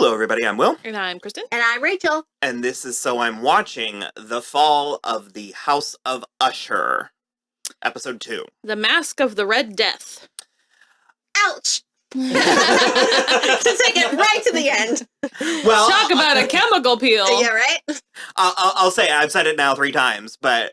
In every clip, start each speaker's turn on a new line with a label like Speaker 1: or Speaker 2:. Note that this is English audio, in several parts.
Speaker 1: Hello, everybody. I'm Will.
Speaker 2: And I'm Kristen.
Speaker 3: And I'm Rachel.
Speaker 1: And this is So I'm Watching The Fall of the House of Usher, Episode 2.
Speaker 2: The Mask of the Red Death.
Speaker 3: Ouch! To take it right to the end.
Speaker 1: Well,
Speaker 2: talk about a chemical peel.
Speaker 3: Yeah, right?
Speaker 1: I'll say, I've said it now 3 times, but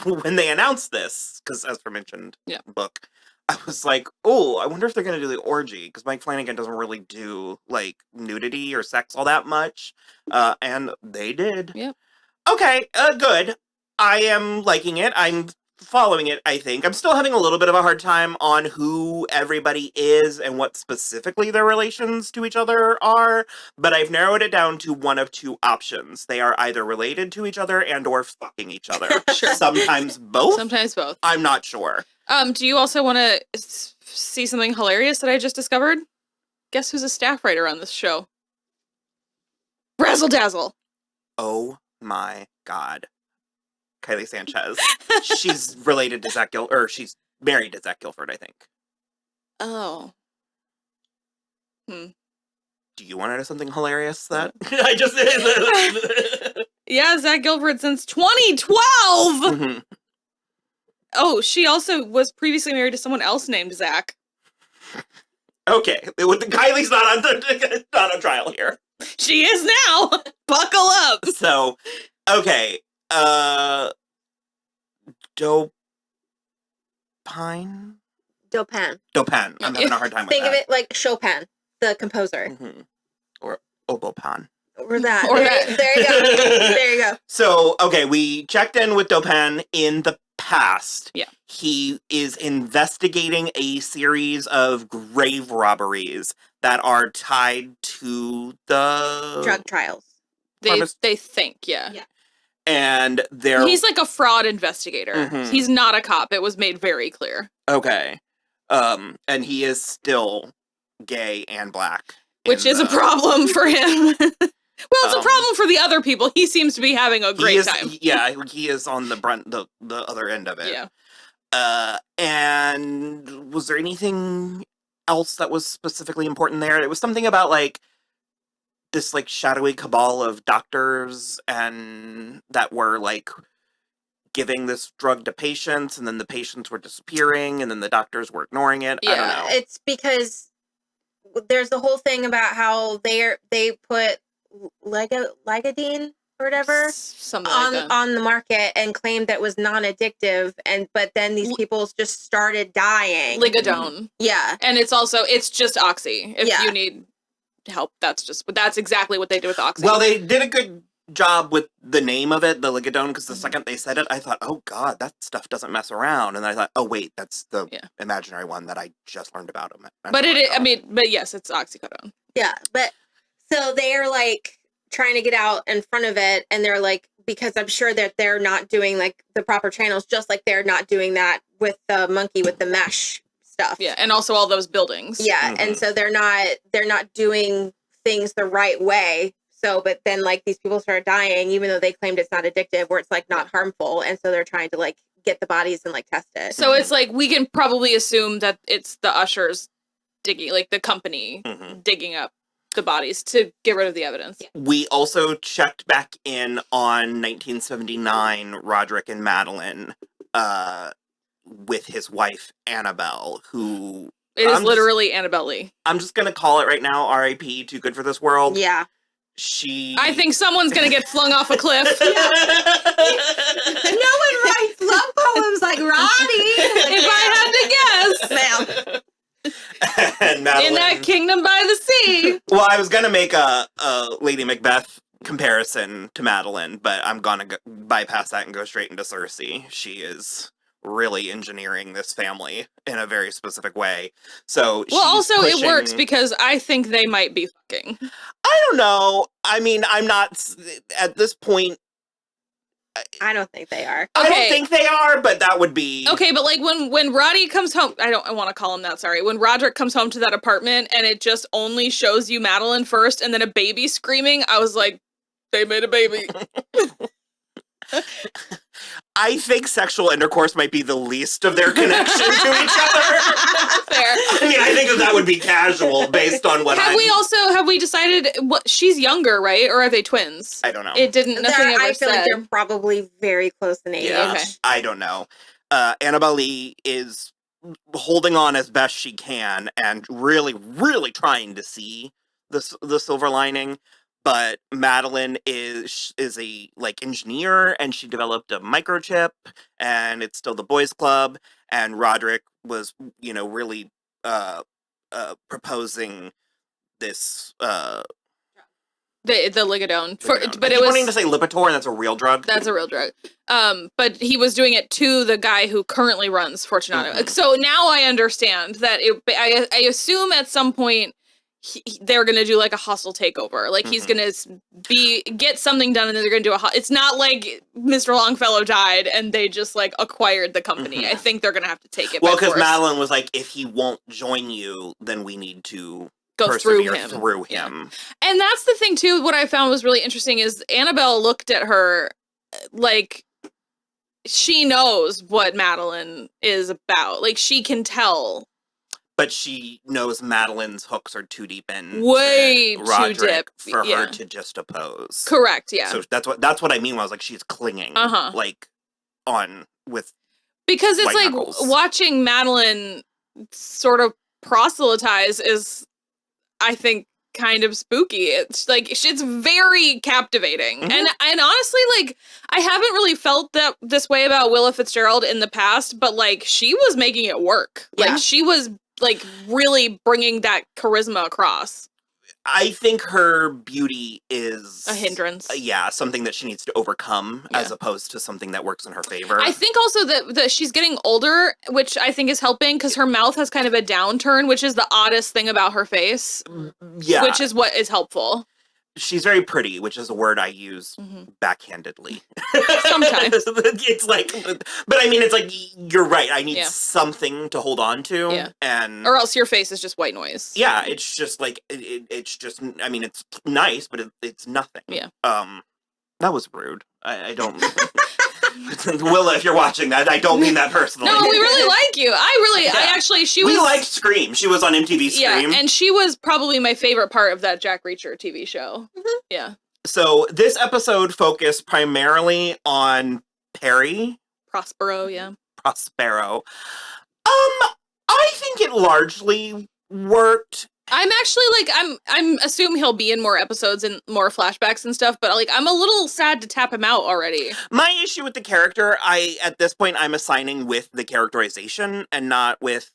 Speaker 1: when they announced this, because as mentioned in the book, I was like, oh, I wonder if they're going to do the orgy, because Mike Flanagan doesn't really do, like, nudity or sex all that much, and they did.
Speaker 2: Yep.
Speaker 1: Okay, good. I am liking it. I'm following it, I think. I'm still having a little bit of a hard time on who everybody is and what specifically their relations to each other are, but I've narrowed it down to one of 2 options. They are either related to each other and or fucking each other.
Speaker 2: Sure.
Speaker 1: Sometimes both.
Speaker 2: Sometimes both.
Speaker 1: I'm not sure.
Speaker 2: Do you also want to see something hilarious that I just discovered? Guess who's a staff writer on this show? Razzle Dazzle.
Speaker 1: Oh my god. Kylie Sanchez. She's related to Zach Guilford, or she's married to Zach Guilford, I think.
Speaker 2: Oh.
Speaker 1: Do you want to know something hilarious that I just
Speaker 2: Yeah, Zach Guilford since 2012!
Speaker 1: Mm-hmm.
Speaker 2: Oh, she also was previously married to someone else named Zach.
Speaker 1: Okay, Kylie's not on trial here.
Speaker 2: She is now! Buckle up!
Speaker 1: So, okay, Dupin?
Speaker 3: Dupin.
Speaker 1: Dupin. I'm having a hard time with
Speaker 3: Think
Speaker 1: that.
Speaker 3: of it like Chopin, the composer.
Speaker 1: Mm-hmm. Or Obopan.
Speaker 3: Or that.
Speaker 2: Or
Speaker 3: there,
Speaker 2: that.
Speaker 3: there you go. There you go.
Speaker 1: So, okay, we checked in with Dupin in the past.
Speaker 2: Yeah.
Speaker 1: He is investigating a series of grave robberies that are tied to the
Speaker 3: Drug trials.
Speaker 2: They think, yeah.
Speaker 1: And they're...
Speaker 2: He's like a fraud investigator.
Speaker 1: Mhm.
Speaker 2: He's not a cop. It was made very clear.
Speaker 1: Okay. And he is still gay and black.
Speaker 2: Which is a problem for him. Well, it's a problem for the other people. He seems to be having a great time.
Speaker 1: Yeah, he is on the other end of it.
Speaker 2: Yeah.
Speaker 1: And was there anything else that was specifically important there? It was something about, like, this, like, shadowy cabal of doctors and that were, like, giving this drug to patients, and then the patients were disappearing, and then the doctors were ignoring it.
Speaker 2: Yeah.
Speaker 1: I don't know.
Speaker 3: It's because there's the whole thing about how they put ligadine or whatever
Speaker 2: Something like that.
Speaker 3: on the market and claimed that was non-addictive, but then these people just started dying.
Speaker 2: Ligadone.
Speaker 3: Yeah.
Speaker 2: And it's just Oxy. If you need help, that's exactly what they do with Oxy.
Speaker 1: Well, they did a good job with the name of it, the Ligadone, because the second they said it, I thought, oh god, that stuff doesn't mess around. And then I thought, oh wait, that's the imaginary one that I just learned about.
Speaker 2: But yes, it's oxycodone.
Speaker 3: Yeah, but so they're like trying to get out in front of it, and they're like, because I'm sure that they're not doing like the proper channels, just like they're not doing that with the monkey with the mesh stuff.
Speaker 2: Yeah, and also all those buildings.
Speaker 3: Yeah, and so they're not doing things the right way. So, but then like these people start dying, even though they claimed it's not addictive, or it's like not harmful, and so they're trying to like get the bodies and like test it.
Speaker 2: So it's like we can probably assume that it's the ushers digging, like the company digging up the bodies to get rid of the evidence.
Speaker 1: We also checked back in on 1979 Roderick and Madeline with his wife Annabelle, who
Speaker 2: it is literally Annabelle Lee. I'm
Speaker 1: just gonna call it right now, R.I.P. Too Good for This World.
Speaker 3: Yeah.
Speaker 2: I think someone's gonna get flung off a cliff.
Speaker 3: No one writes love poems like Roddy.
Speaker 2: If I had to guess.
Speaker 1: And Madeline,
Speaker 2: in that kingdom by the sea.
Speaker 1: Well, I was gonna make a Lady Macbeth comparison to Madeline, but I'm gonna bypass that and go straight into Cersei. She is really engineering this family in a very specific way. So
Speaker 2: well, also it works because I think they might be fucking.
Speaker 1: I don't know. I mean, I'm not at this point.
Speaker 3: I don't think they are.
Speaker 2: Okay.
Speaker 1: I don't think they are, but that would be
Speaker 2: okay. But like when Roddy comes home, I want to call him that. Sorry. When Roderick comes home to that apartment and it just only shows you Madeline first and then a baby screaming, I was like, they made a baby.
Speaker 1: I think sexual intercourse might be the least of their connection to each other.
Speaker 2: Fair.
Speaker 1: I mean, I think that would be casual based on what
Speaker 2: Have we decided what she's younger, right? Or are they twins?
Speaker 1: I don't know.
Speaker 2: It didn't, nothing ever
Speaker 3: I feel like
Speaker 2: said.
Speaker 3: they're probably very close in age.
Speaker 1: Yeah,
Speaker 2: Okay.
Speaker 1: I don't know. Annabelle Lee is holding on as best she can and really, really trying to see the silver lining. But Madeline is a engineer, and she developed a microchip, and it's still the boys' club. And Roderick was, really proposing this.
Speaker 2: The Ligadone.
Speaker 1: But it was wanting to say Lipitor, and that's a real drug.
Speaker 2: That's a real drug. But he was doing it to the guy who currently runs Fortunato.
Speaker 1: Mhm.
Speaker 2: So now I understand that I assume at some point they're going to do like a hostile takeover. Like he's going to get something done and then they're going to do it's not like Mr. Longfellow died and they just like acquired the company. I think they're going to have to take it.
Speaker 1: Well, because Madeline was like, if he won't join you, then we need to
Speaker 2: go through him.
Speaker 1: Yeah.
Speaker 2: And that's the thing too, what I found was really interesting is Annabelle looked at her like she knows what Madeline is about. Like she can tell. But
Speaker 1: she knows Madeline's hooks are too deep in.
Speaker 2: Way
Speaker 1: Roderick
Speaker 2: too deep
Speaker 1: for her to just oppose.
Speaker 2: Correct, yeah.
Speaker 1: So that's what I mean when I was like, she's clinging like on with
Speaker 2: because it's like
Speaker 1: knuckles. Watching
Speaker 2: Madeline sort of proselytize is, I think, kind of spooky. It's like it's very captivating. And honestly, like I haven't really felt that this way about Willa Fitzgerald in the past, but like she was making it work.
Speaker 3: Yeah.
Speaker 2: Like she was like really bringing that charisma across.
Speaker 1: I think her beauty is
Speaker 2: a hindrance.
Speaker 1: Something that she needs to overcome as opposed to something that works in her favor.
Speaker 2: I think also that she's getting older, which I think is helping because her mouth has kind of a downturn, which is the oddest thing about her face.
Speaker 1: Yeah.
Speaker 2: Which is what is helpful.
Speaker 1: She's very pretty, which is a word I use backhandedly.
Speaker 2: Sometimes.
Speaker 1: It's like, but I mean, it's like, you're right. I need something to hold on to.
Speaker 2: Yeah.
Speaker 1: Or
Speaker 2: else your face is just white noise.
Speaker 1: Yeah, it's just like, it's just, I mean, it's nice, but it's nothing.
Speaker 2: Yeah.
Speaker 1: That was rude. I don't... Willa, if you're watching that, I don't mean that personally.
Speaker 2: No, we really like you. We
Speaker 1: liked Scream. She was on MTV Scream.
Speaker 2: Yeah, and she was probably my favorite part of that Jack Reacher TV show. Yeah.
Speaker 1: So this episode focused primarily on Perry.
Speaker 2: Prospero, yeah.
Speaker 1: Prospero. I think it largely worked.
Speaker 2: I'm actually like I'm assuming he'll be in more episodes and more flashbacks and stuff, but like I'm a little sad to tap him out already.
Speaker 1: My issue with the character, at this point I'm assigning with the characterization and not with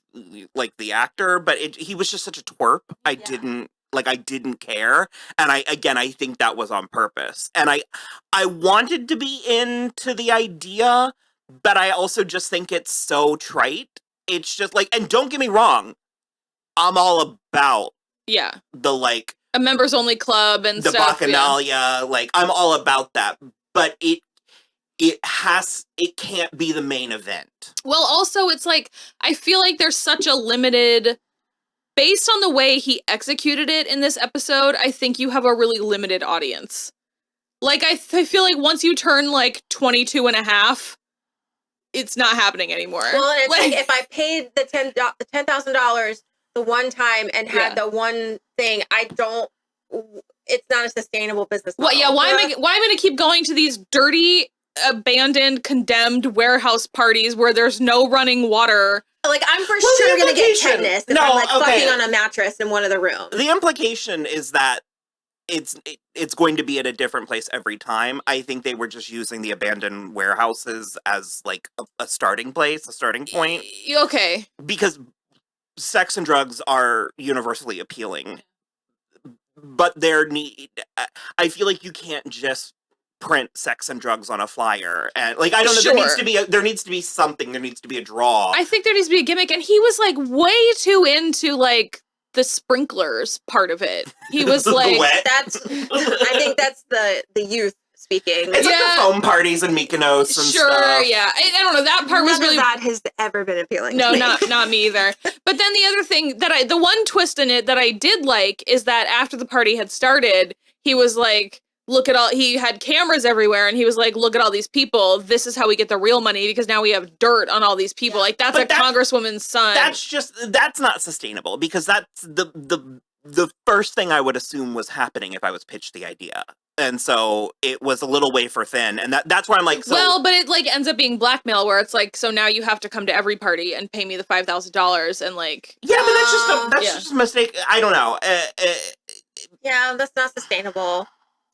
Speaker 1: like the actor, but he was just such a twerp. I didn't care, and I think that was on purpose. And I wanted to be into the idea, but I also just think it's so trite. It's just like, and don't get me wrong, I'm all about the like
Speaker 2: a members only club and
Speaker 1: the
Speaker 2: stuff,
Speaker 1: Bacchanalia, like I'm all about that, but it can't be the main event.
Speaker 2: Well, also it's like I feel like there's such a limited, based on the way he executed it in this episode, I think you have a really limited audience. Like I feel like once you turn like 22 and a half, it's not happening anymore.
Speaker 3: Well, and it's like if I paid the $10,000 the one time and had the one thing, it's not a sustainable business model.
Speaker 2: Well, yeah, why am I going to keep going to these dirty, abandoned, condemned warehouse parties where there's no running water?
Speaker 3: Like, I'm for sure going to get tetanus if I'm like fucking on a mattress in one of the rooms.
Speaker 1: The implication is that it's going to be at a different place every time. I think they were just using the abandoned warehouses as like a starting place, a starting point.
Speaker 2: Okay.
Speaker 1: Because sex and drugs are universally appealing, but I feel like you can't just print sex and drugs on a flyer, and like I don't know. There needs to be something. There needs to be a draw.
Speaker 2: I think there needs to be a gimmick, and he was like way too into like the sprinklers part of it. He was like,
Speaker 3: I think that's the youth speaking.
Speaker 1: It's like the foam parties and Mykonos and stuff.
Speaker 2: Sure, yeah. I don't know. That part was really...
Speaker 3: None of that has ever been appealing
Speaker 2: to me.
Speaker 3: not
Speaker 2: me either. But then the other thing the one twist in it that I did like is that after the party had started, he was like, he had cameras everywhere and he was like, look at all these people. This is how we get the real money because now we have dirt on all these people. Like that's congresswoman's son.
Speaker 1: That's not sustainable because that's the first thing I would assume was happening if I was pitched the idea. And so it was a little wafer thin. And that's where I'm like,
Speaker 2: well, but it like ends up being blackmail where it's like, so now you have to come to every party and pay me the $5,000 and like.
Speaker 1: Yeah, but that's just a mistake. I don't know.
Speaker 3: Yeah, that's not sustainable.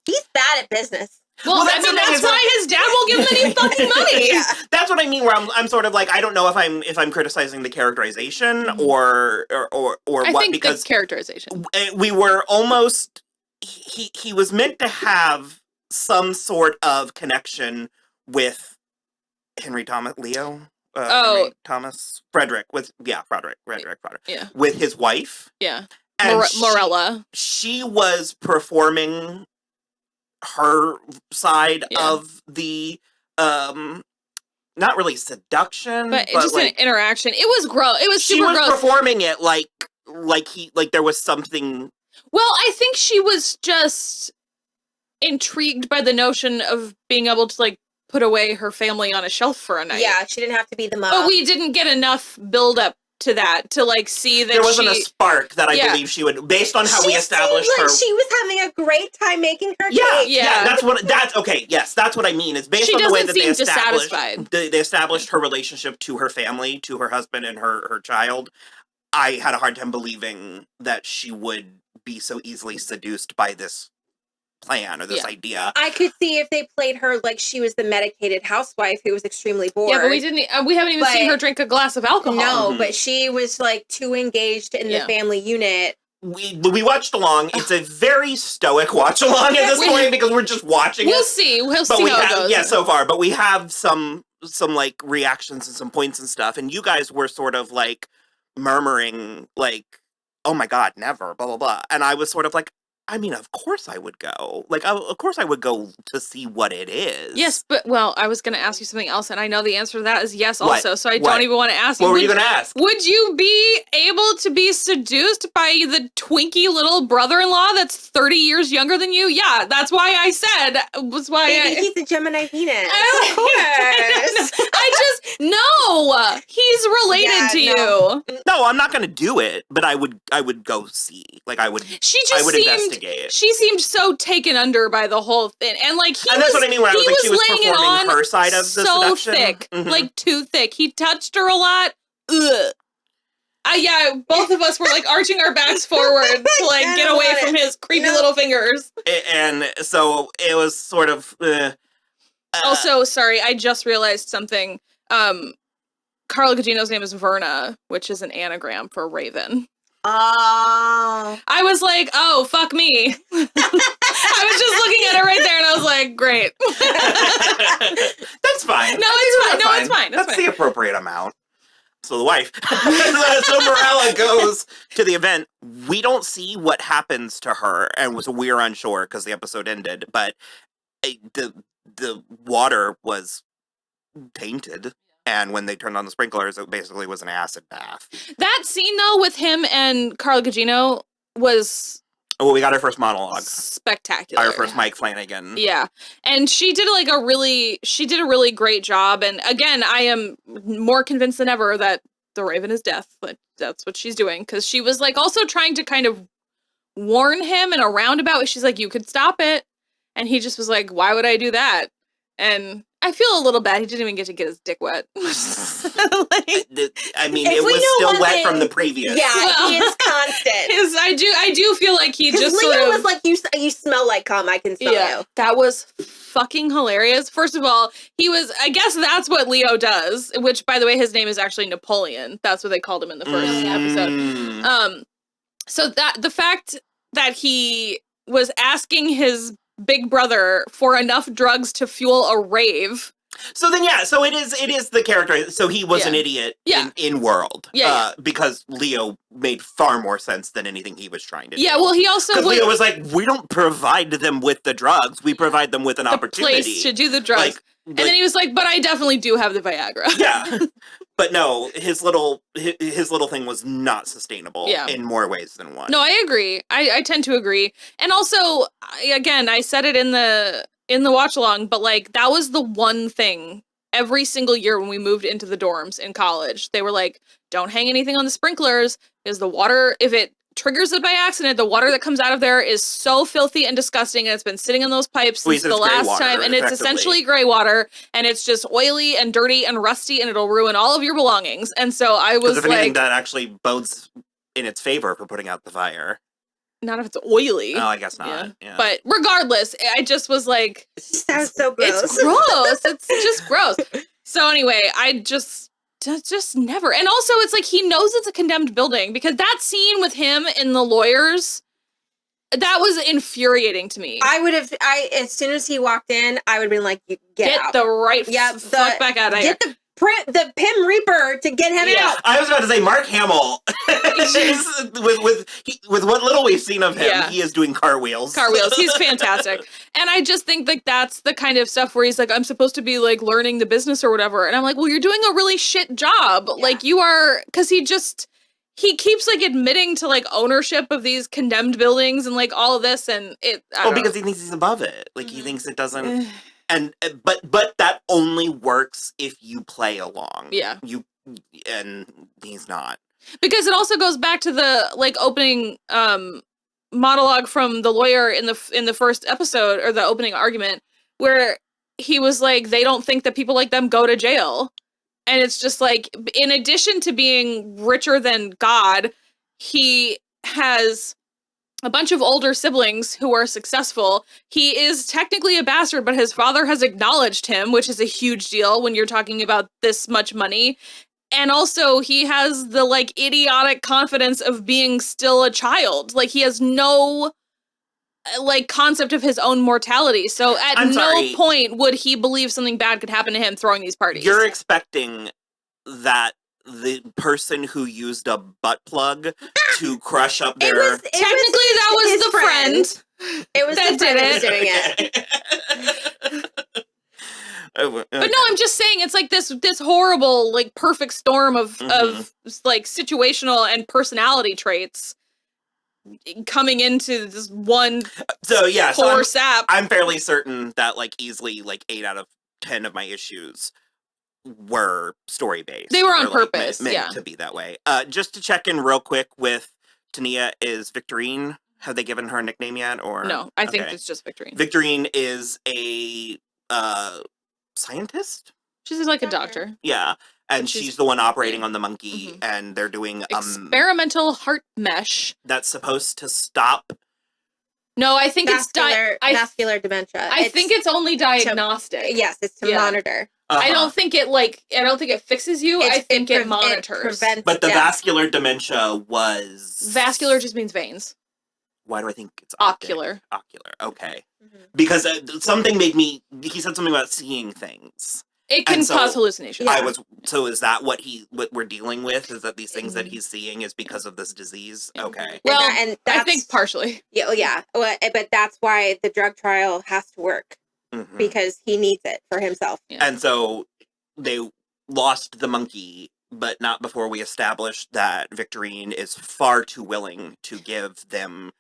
Speaker 3: He's bad at business.
Speaker 2: Well, that's why his dad won't give him any fucking money.
Speaker 3: Yeah.
Speaker 1: That's what I mean. Where I'm sort of like, I don't know if I'm criticizing the characterization or what,
Speaker 2: think
Speaker 1: because
Speaker 2: the characterization.
Speaker 1: We were almost. He was meant to have some sort of connection with Frederick
Speaker 2: Yeah,
Speaker 1: with his wife.
Speaker 2: Yeah,
Speaker 1: and
Speaker 2: Morella.
Speaker 1: She was performing her side of the not really seduction,
Speaker 2: but just like, an interaction. It was gross. It was super gross.
Speaker 1: She was performing it like there was something.
Speaker 2: Well, I think she was just intrigued by the notion of being able to like put away her family on a shelf for a night.
Speaker 3: Yeah, she didn't have to be the mom.
Speaker 2: But we didn't get enough build up to that to like see that
Speaker 1: there wasn't a spark that I believe she would, based on how we established her.
Speaker 3: She was having a great time making her cake.
Speaker 1: Yeah. That's okay. Yes, that's what I mean. It's based on the way that they established her relationship to her family, to her husband and her child. I had a hard time believing that she would be so easily seduced by this plan or this idea.
Speaker 3: I could see if they played her like she was the medicated housewife who was extremely bored.
Speaker 2: Yeah, but we haven't even seen her drink a glass of alcohol.
Speaker 3: No, but she was like too engaged in the family unit.
Speaker 1: We watched along. It's a very stoic watch along at this point because we're just watching
Speaker 2: We'll see how it goes.
Speaker 1: Yeah, so far. But we have some like reactions and some points and stuff. And you guys were sort of like murmuring like, oh my God, never, blah, blah, blah. And I was sort of like, I mean, of course I would go. Like, of course I would go to see what it is.
Speaker 2: Yes, but, well, I was going to ask you something else, and I know the answer to that is yes also, so I don't even want to ask you.
Speaker 1: What were you going to ask?
Speaker 2: Would you be able to be seduced by the twinky little brother-in-law that's 30 years younger than you? Yeah, that's why I said,
Speaker 3: he's a Gemini Venus.
Speaker 2: Of course. No, he's related to you.
Speaker 1: No, I'm not going to do it, but I would go see. Like, I would investigate.
Speaker 2: She seemed so taken under by the whole thing, and like
Speaker 1: that's what I mean when I was like she was performing her side of the
Speaker 2: so
Speaker 1: seduction.
Speaker 2: Thick, like too thick. He touched her a lot. Ugh. Both of us were like arching our backs forward to like get away from his creepy little fingers.
Speaker 1: And so it was sort of.
Speaker 2: Also, sorry, I just realized something. Carla Gugino's name is Verna, which is an anagram for Raven.
Speaker 3: Oh.
Speaker 2: I was like, oh, fuck me. I was just looking at it right there and I was like, great.
Speaker 1: That's fine.
Speaker 2: No, it's fine.
Speaker 1: That's the appropriate amount. So the wife. So Morella goes to the event. We don't see what happens to her, and we're unsure because the episode ended, but the water was tainted. And when they turned on the sprinklers, it basically was an acid bath.
Speaker 2: That scene, though, with him and Carla Gugino was...
Speaker 1: Oh, we got our first monologue.
Speaker 2: Spectacular.
Speaker 1: Our first Mike Flanagan.
Speaker 2: Yeah. And she did a really great job. And again, I am more convinced than ever that the Raven is death. But that's what she's doing. Because she was like also trying to kind of warn him in a roundabout way. She's like, you could stop it. And he just was like, why would I do that? And I feel a little bad. He didn't even get to get his dick wet.
Speaker 1: I mean, it was still wet from the previous.
Speaker 3: Yeah, he is constant.
Speaker 2: I do feel like he just
Speaker 3: Leo
Speaker 2: sort of...
Speaker 3: was like, you smell like cum, I can smell you.
Speaker 2: That was fucking hilarious. First of all, I guess that's what Leo does, which, by the way, his name is actually Napoleon. That's what they called him in the first episode. So that the fact that he was asking his big brother for enough drugs to fuel a rave.
Speaker 1: So then, so it is the character. So he was an idiot in world. Because Leo made far more sense than anything he was trying to do.
Speaker 2: Yeah, well, he also...
Speaker 1: Because Leo was like, we don't provide them with the drugs. We provide them with an opportunity.
Speaker 2: place to do the drugs. And then he was like, but I definitely do have the Viagra.
Speaker 1: Yeah. But no, his little thing was not sustainable in more ways than one.
Speaker 2: No, I agree. I tend to agree. And also, again, I said it in the watch along, but like that was the one thing every single year when we moved into the dorms in college. They were like, don't hang anything on the sprinklers because the water, if it triggers it by accident, the water that comes out of there is so filthy and disgusting, and it's been sitting in those pipes since the last time, and it's essentially gray water, and it's just oily and dirty and rusty, and it'll ruin all of your belongings. And so I was
Speaker 1: if anything, that actually bodes in its favor for putting out the fire.
Speaker 2: Not if it's oily.
Speaker 1: Oh, I guess not. Yeah.
Speaker 2: But regardless, I just was like,
Speaker 3: sounds so gross.
Speaker 2: It's gross. It's just gross. So anyway, I just never. And also, it's like he knows it's a condemned building, because that scene with him and the lawyers, that was infuriating to me.
Speaker 3: As soon as he walked in, I would have been like, get out.
Speaker 2: The right fuck back out of here.
Speaker 3: Get the Pim Reaper to get him out.
Speaker 1: I was about to say Mark Hamill. with what little we've seen of him, he is doing cartwheels.
Speaker 2: He's fantastic. And I just think like that's the kind of stuff where he's like, I'm supposed to be like learning the business or whatever. And I'm like, well, you're doing a really shit job. Yeah. Like you are, because he keeps like admitting to like ownership of these condemned buildings and like all of this, and
Speaker 1: because he thinks he's above it. Like he thinks it doesn't. But that only works if you play along.
Speaker 2: Yeah.
Speaker 1: And he's not.
Speaker 2: Because it also goes back to the like opening monologue from the lawyer in the first episode, or the opening argument, where he was like, they don't think that people like them go to jail. And it's just like, in addition to being richer than God, he has a bunch of older siblings who are successful. He is technically a bastard, but his father has acknowledged him, which is a huge deal when you're talking about this much money. And also he has the like idiotic confidence of being still a child. Like he has no like concept of his own mortality. So at no point would he believe something bad could happen to him throwing these parties.
Speaker 1: You're expecting that the person who used a butt plug to crush up their...
Speaker 2: Technically, that was the friend.
Speaker 3: It was that did it.
Speaker 2: Doing it. But no, I'm just saying, it's like this horrible, like, perfect storm of like, situational and personality traits coming into this one poor sap.
Speaker 1: I'm fairly certain that, like, easily, like, 8 out of 10 of my issues were story-based.
Speaker 2: They were on purpose,
Speaker 1: meant to be that way. Just to check in real quick with Tania, is Victorine, have they given her a nickname yet? Or
Speaker 2: no, I think it's just Victorine.
Speaker 1: Victorine is a scientist?
Speaker 2: She's like a doctor.
Speaker 1: Yeah, and she's the one operating on the monkey, and they're doing
Speaker 2: experimental heart mesh
Speaker 1: that's supposed to stop.
Speaker 2: No, I think
Speaker 3: vascular dementia.
Speaker 2: I think it's only diagnostic.
Speaker 3: Yes, it's to monitor.
Speaker 2: I don't think it fixes you. I think it monitors.
Speaker 1: But the vascular dementia was...
Speaker 2: Vascular just means veins.
Speaker 1: Why do I think it's
Speaker 2: ocular?
Speaker 1: Ocular, okay. Because something made me... He said something about seeing things.
Speaker 2: It can cause hallucinations.
Speaker 1: So is that what we're dealing with? Is that these things that he's seeing is because of this disease? Okay.
Speaker 2: Well, and I think partially.
Speaker 3: Yeah. But that's why the drug trial has to work. Because he needs it for himself.
Speaker 1: Yeah. And so they lost the monkey, but not before we established that Victorine is far too willing to give them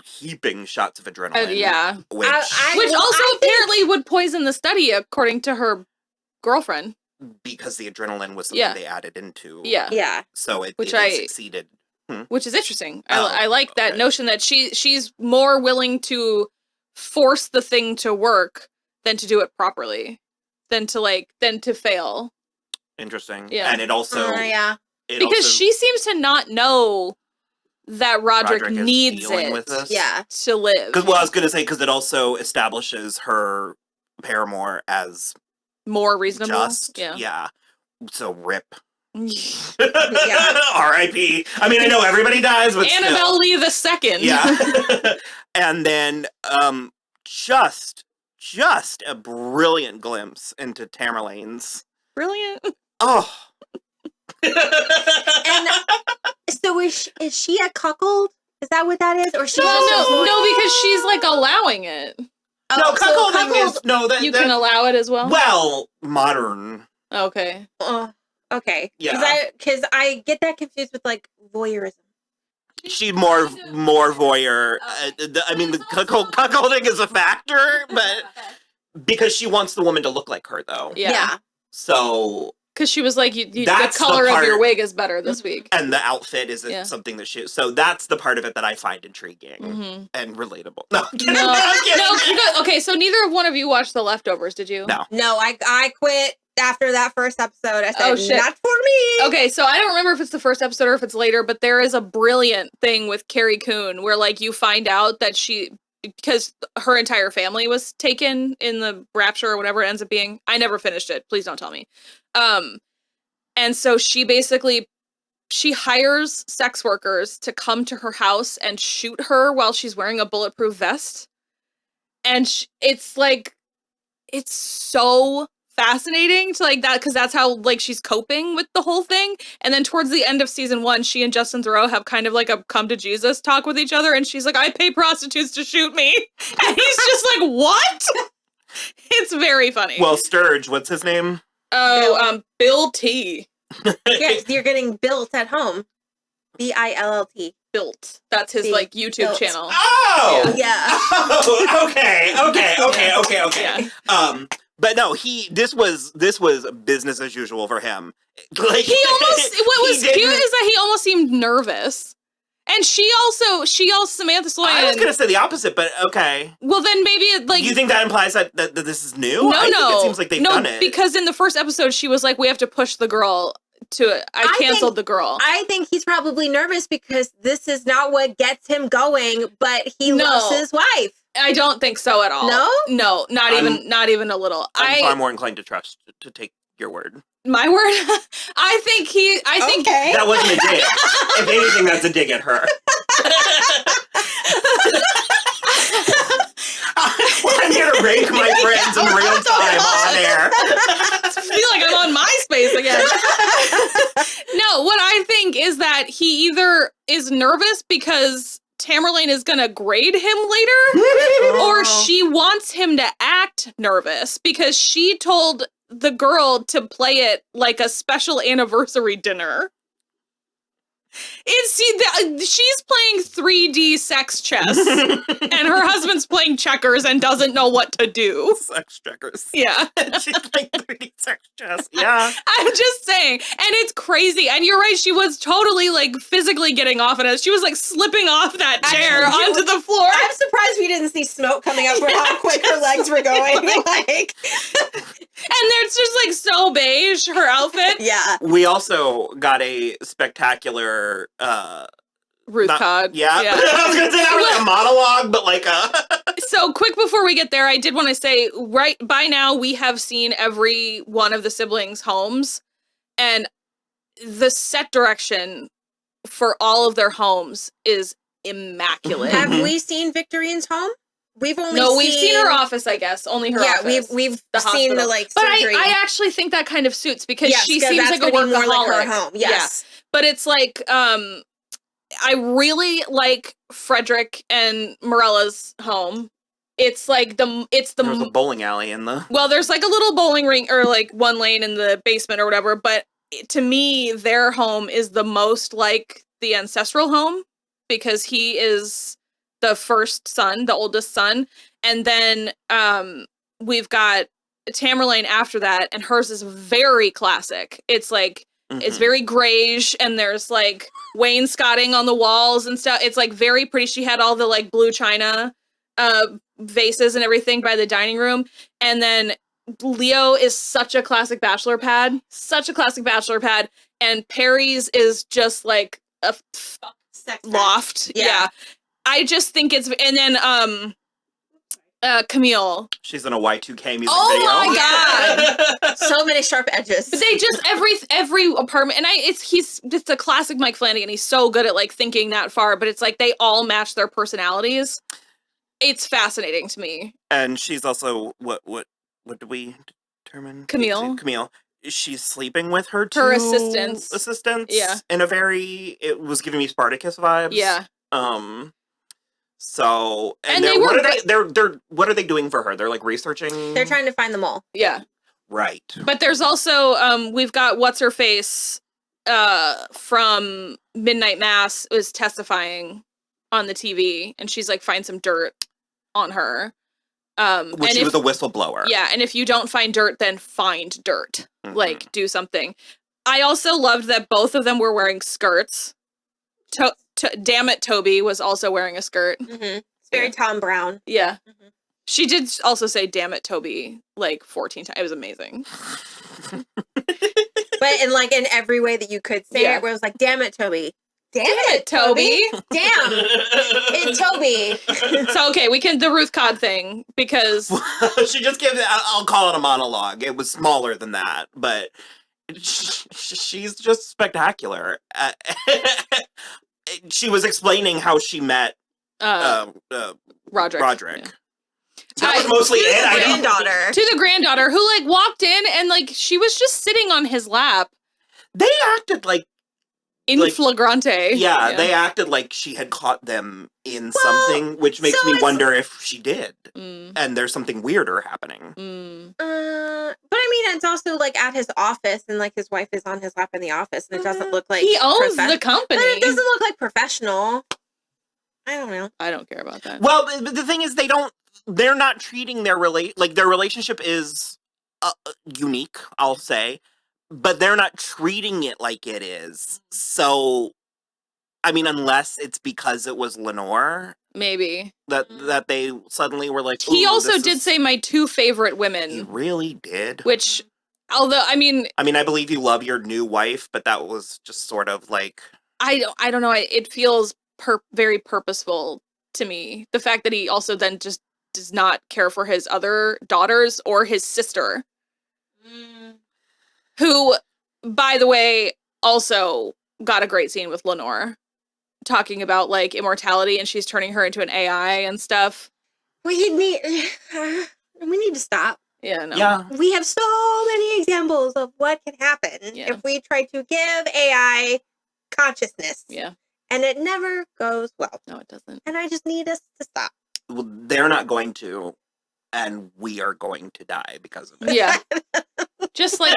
Speaker 1: heaping shots of adrenaline.
Speaker 2: Which also apparently would poison the study, according to her girlfriend.
Speaker 1: Because the adrenaline was something they added into.
Speaker 2: Yeah.
Speaker 1: So it succeeded.
Speaker 2: Which is interesting. I like that notion that she's more willing to force the thing to work than to do it properly, than to fail.
Speaker 1: Interesting.
Speaker 2: Yeah.
Speaker 1: And it also
Speaker 2: because she seems to not know that Roderick needs it
Speaker 1: with this.
Speaker 2: To live.
Speaker 1: Well, I was gonna say, because it also establishes her paramour as
Speaker 2: more reasonable.
Speaker 1: So rip.
Speaker 3: Yeah.
Speaker 1: R.I.P. I mean, I know everybody dies, but
Speaker 2: Annabelle Lee II.
Speaker 1: Yeah. And then just just a brilliant glimpse into Tamerlane's.
Speaker 2: Brilliant.
Speaker 1: Oh.
Speaker 3: And so is she a cuckold? Is that what that is? Or she's
Speaker 2: no, because she's like allowing it.
Speaker 1: No, cuckolding is that
Speaker 2: you can allow it as well.
Speaker 1: Well, modern.
Speaker 2: Okay.
Speaker 3: Okay.
Speaker 1: Yeah.
Speaker 3: Because I get that confused with like voyeurism.
Speaker 1: She's more voyeur. I mean, the cuckolding is a factor, but because she wants the woman to look like her, though.
Speaker 2: Yeah.
Speaker 1: So.
Speaker 2: Because she was like, the color of your wig is better this week.
Speaker 1: And the outfit isn't something that she... So that's the part of it that I find intriguing and relatable. No, I'm kidding.
Speaker 2: No. Okay, so neither of one of you watched The Leftovers, did you?
Speaker 1: No.
Speaker 3: No, I quit after that first episode. I said,
Speaker 2: oh, shit.
Speaker 3: Not for me.
Speaker 2: Okay, so I don't remember if it's the first episode or if it's later, but there is a brilliant thing with Carrie Coon where, like, you find out that because her entire family was taken in the rapture or whatever it ends up being. I never finished it. Please don't tell me. And so she hires sex workers to come to her house and shoot her while she's wearing a bulletproof vest. And it's so fascinating to like that, because that's how like she's coping with the whole thing. And then towards the end of season 1, she and Justin Theroux have kind of like a come to Jesus talk with each other, and she's like, I pay prostitutes to shoot me. And he's just like, what? It's very funny.
Speaker 1: Well, Sturge, what's his name?
Speaker 2: Oh, Bill T.
Speaker 3: Yes, you're getting built at home. Billt.
Speaker 2: Built. That's his like YouTube channel.
Speaker 1: Oh!
Speaker 3: Yeah.
Speaker 1: Oh, okay.
Speaker 2: Yeah.
Speaker 1: But no, this was business as usual for him. Like
Speaker 2: what was cute is that he almost seemed nervous. And she also Samantha Sloyan.
Speaker 1: I was gonna say the opposite, but okay.
Speaker 2: Well, then maybe
Speaker 1: you think that implies that this is new?
Speaker 2: No,
Speaker 1: I think it seems like they've done it.
Speaker 2: Because in the first episode, she was like, "We have to push the girl to it." I canceled the girl.
Speaker 3: I think he's probably nervous because this is not what gets him going, but he loves his wife.
Speaker 2: I don't think so at all. No, not even a little.
Speaker 1: I'm far more inclined to take your word.
Speaker 2: My word? I think
Speaker 3: okay.
Speaker 1: That wasn't a dig. If anything, that's a dig at her. I'm here to rank my friends in real time on air.
Speaker 2: I feel like I'm on MySpace again. No, what I think is that he either is nervous because Tamerlane is going to grade him later, or she wants him to act nervous because she told the girl to play it like a special anniversary dinner. She's playing 3D sex chess, and her husband's playing checkers and doesn't know what to do.
Speaker 1: Sex checkers.
Speaker 2: Yeah.
Speaker 1: She's playing 3D sex chess. Yeah.
Speaker 2: I'm just saying. And it's crazy. And you're right, she was totally, like, physically getting off of it. She was, like, slipping off that chair onto the floor.
Speaker 3: I'm surprised we didn't see smoke coming up for how quick her legs were going. Like...
Speaker 2: And it's just, like, so beige, her outfit.
Speaker 3: Yeah.
Speaker 1: We also got a spectacular
Speaker 2: Ruth Todd.
Speaker 1: Yeah. I was gonna say not really a monologue, but like a
Speaker 2: So quick before we get there, I did want to say, right by now we have seen every one of the siblings' homes, and the set direction for all of their homes is immaculate.
Speaker 3: Have we seen Victorine's home? We've
Speaker 2: seen her office, I guess. Only her office.
Speaker 3: Yeah, we've seen the like surgery.
Speaker 2: But I actually think that kind of suits because she seems like a workaholic.
Speaker 3: More like her home. Yes.
Speaker 2: Yeah. But it's like I really like Frederick and Morella's home. It's like there's
Speaker 1: a bowling alley in the...
Speaker 2: Well, there's like a little bowling ring or like one lane in the basement or whatever, but to me their home is the most like the ancestral home because he is the first son, the oldest son, and then we've got Tamerlane after that, and hers is very classic. It's like it's very grayish, and there's like wainscoting on the walls and stuff. It's like very pretty. She had all the like blue china vases and everything by the dining room, and then Leo is such a classic bachelor pad, and Perry's is just like a loft. Yeah. I just think it's, and then Camille.
Speaker 1: She's in a Y2K music video.
Speaker 2: Oh my god!
Speaker 3: So many sharp edges.
Speaker 2: But they just every apartment, and he's just a classic Mike Flanagan. He's so good at like thinking that far, but it's like they all match their personalities. it's fascinating to me.
Speaker 1: And she's also what do we determine?
Speaker 2: Camille.
Speaker 1: She's sleeping with her
Speaker 2: Her
Speaker 1: two
Speaker 2: assistants.
Speaker 1: Yeah. In a very, it was giving me Spartacus vibes.
Speaker 2: Yeah.
Speaker 1: So
Speaker 2: And
Speaker 1: what are they doing for her? They're like researching.
Speaker 3: They're trying to find the mole.
Speaker 2: Yeah.
Speaker 1: Right.
Speaker 2: But there's also we've got what's her face from Midnight Mass was testifying on the TV, and she's like, find some dirt on her.
Speaker 1: Which she was a whistleblower.
Speaker 2: Yeah, and if you don't find dirt, then find dirt.
Speaker 1: Mhm.
Speaker 2: Like, do something. I also loved that both of them were wearing skirts. Damn it, Toby was also wearing a skirt.
Speaker 3: Mm-hmm. It's very Tom Brown.
Speaker 2: Yeah.
Speaker 3: Mm-hmm.
Speaker 2: She did also say damn it, Toby, like 14 times. It was amazing.
Speaker 3: But in every way that you could say it, where it was like, damn it, Toby. Damn it, Toby. Damn. It's Toby.
Speaker 2: So, okay, we can, the Ruth Codd thing, because...
Speaker 1: She just gave, I'll call it a monologue. It was smaller than that, but she's just spectacular. She was explaining how she met
Speaker 2: Roderick.
Speaker 1: Yeah. That was mostly it.
Speaker 2: To the granddaughter, who, like, walked in and, like, she was just sitting on his lap.
Speaker 1: They acted like...
Speaker 2: In flagrante.
Speaker 1: Yeah, they acted like she had caught them in something, which makes me wonder if she did. And there's something weirder happening.
Speaker 3: But I mean, it's also like at his office, and like his wife is on his lap in the office, and it doesn't look like
Speaker 2: he owns the company.
Speaker 3: But it doesn't look like professional. I don't know.
Speaker 2: I don't care about that.
Speaker 1: Well, the thing is, they're not treating their relationship is unique, I'll say. But they're not treating it like it is. So, I mean, unless it's because it was Lenore.
Speaker 2: Maybe.
Speaker 1: That they suddenly were like,
Speaker 2: he also did say my two favorite women.
Speaker 1: He really did.
Speaker 2: Which, although, I mean,
Speaker 1: I believe you love your new wife, but that was just sort of like...
Speaker 2: I don't know. It feels very purposeful to me. The fact that he also then just does not care for his other daughters or his sister. Who, by the way, also got a great scene with Lenore. Talking about, like, immortality, and she's turning her into an AI and stuff.
Speaker 3: We need to stop.
Speaker 2: Yeah, no.
Speaker 1: Yeah.
Speaker 3: We have so many examples of what can happen if we try to give AI consciousness.
Speaker 2: Yeah.
Speaker 3: And it never goes well.
Speaker 2: No, it doesn't.
Speaker 3: And I just need us to stop.
Speaker 1: Well, they're not going to, and we are going to die because of it.
Speaker 2: Yeah. Just like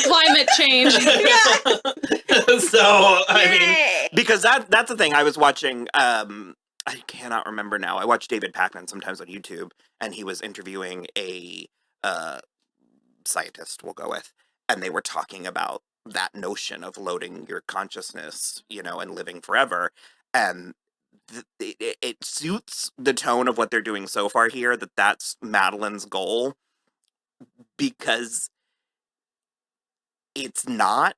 Speaker 2: climate change.
Speaker 1: So, I mean, because that's the thing. I was watching, I cannot remember now. I watch David Pakman sometimes on YouTube, and he was interviewing a scientist, we'll go with, and they were talking about that notion of loading your consciousness, and living forever. And it suits the tone of what they're doing so far here, that's Madeline's goal. Because it's not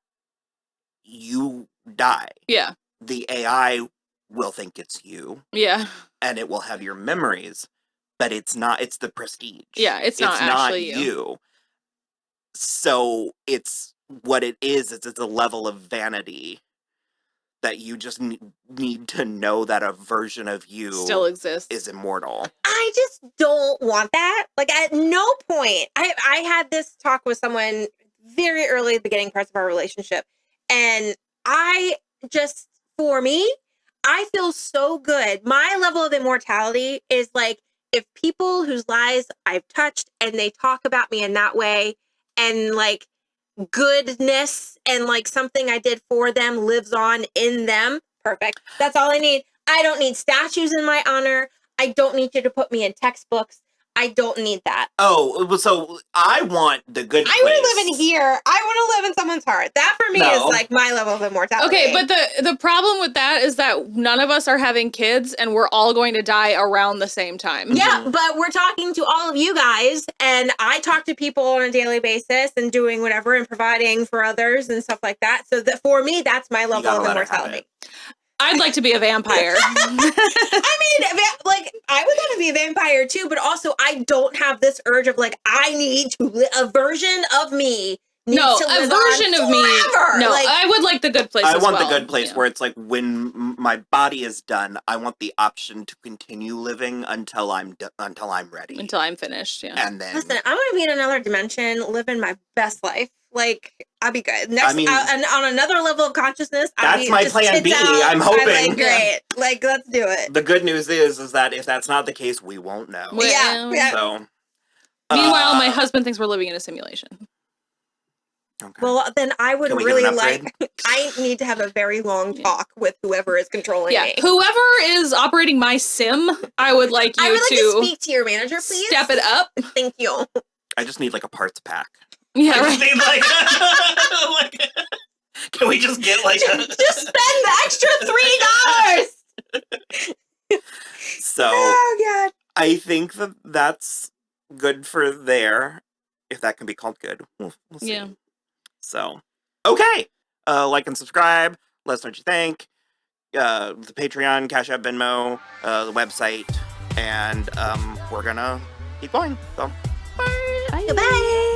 Speaker 1: you die.
Speaker 2: Yeah.
Speaker 1: The AI will think it's you.
Speaker 2: Yeah.
Speaker 1: And it will have your memories, but it's not, it's the prestige.
Speaker 2: Yeah, it's not actually
Speaker 1: you. So it's what it is, it's a level of vanity that you just need to know that a version of you
Speaker 2: still exists,
Speaker 1: is immortal.
Speaker 3: I just don't want that. Like, at no point, I had this talk with someone very early at the beginning parts of our relationship, and for me, I feel so good. My level of immortality is like, if people whose lives I've touched and they talk about me in that way, and like goodness and like something I did for them lives on in them. Perfect. That's all I need. I don't need statues in my honor. I don't need you to put me in textbooks. I don't need that.
Speaker 1: Oh, so I want the good place.
Speaker 3: I want to live in here. I want to live in someone's heart. That for me is like my level of immortality.
Speaker 2: Okay, but the problem with that is that none of us are having kids, and we're all going to die around the same time.
Speaker 3: Yeah, but we're talking to all of you guys, and I talk to people on a daily basis and doing whatever and providing for others and stuff like that. So that for me, that's my level of immortality.
Speaker 2: I'd like to be a vampire.
Speaker 3: I mean, like, I would want to be a vampire too, but also I don't have this urge of like, I need to a version of me.
Speaker 2: No, a version of me. No,
Speaker 3: like,
Speaker 2: I would like like the good place.
Speaker 1: I
Speaker 2: as
Speaker 1: want
Speaker 2: well.
Speaker 1: the good place where it's like when my body is done, I want the option to continue living until I'm ready.
Speaker 2: Until I'm finished, yeah.
Speaker 1: And then
Speaker 3: Listen, I want to be in another dimension, living my best life. Like, I'll be good. Next,
Speaker 1: I mean,
Speaker 3: and on another level of consciousness,
Speaker 1: that's my plan B. I'm hoping.
Speaker 3: Like, great. Like, let's do it.
Speaker 1: The good news is that if that's not the case, we won't know.
Speaker 2: Well,
Speaker 3: Yeah.
Speaker 1: So,
Speaker 2: meanwhile, my husband thinks we're living in a simulation.
Speaker 1: okay.
Speaker 3: Well, then I would
Speaker 1: Can we get
Speaker 3: really
Speaker 1: an upgrade?
Speaker 3: like. I need to have a very long talk with whoever is controlling me.
Speaker 2: Whoever is operating my sim, I would like you
Speaker 3: I would like
Speaker 2: to
Speaker 3: to speak to your manager, please.
Speaker 2: step it up.
Speaker 3: Thank you.
Speaker 1: I just need like a parts pack.
Speaker 2: Yeah,
Speaker 1: I
Speaker 2: right.
Speaker 1: just need like, can we just get like a...
Speaker 3: Just spend the extra $3.
Speaker 1: So
Speaker 3: Oh god.
Speaker 1: I think that's good for there, if that can be called good. We'll see.
Speaker 2: Yeah.
Speaker 1: So, okay. Like and subscribe. Let us know what you think. The Patreon, Cashapp, Venmo, the website, and we're gonna keep going. So, bye.
Speaker 3: Goodbye.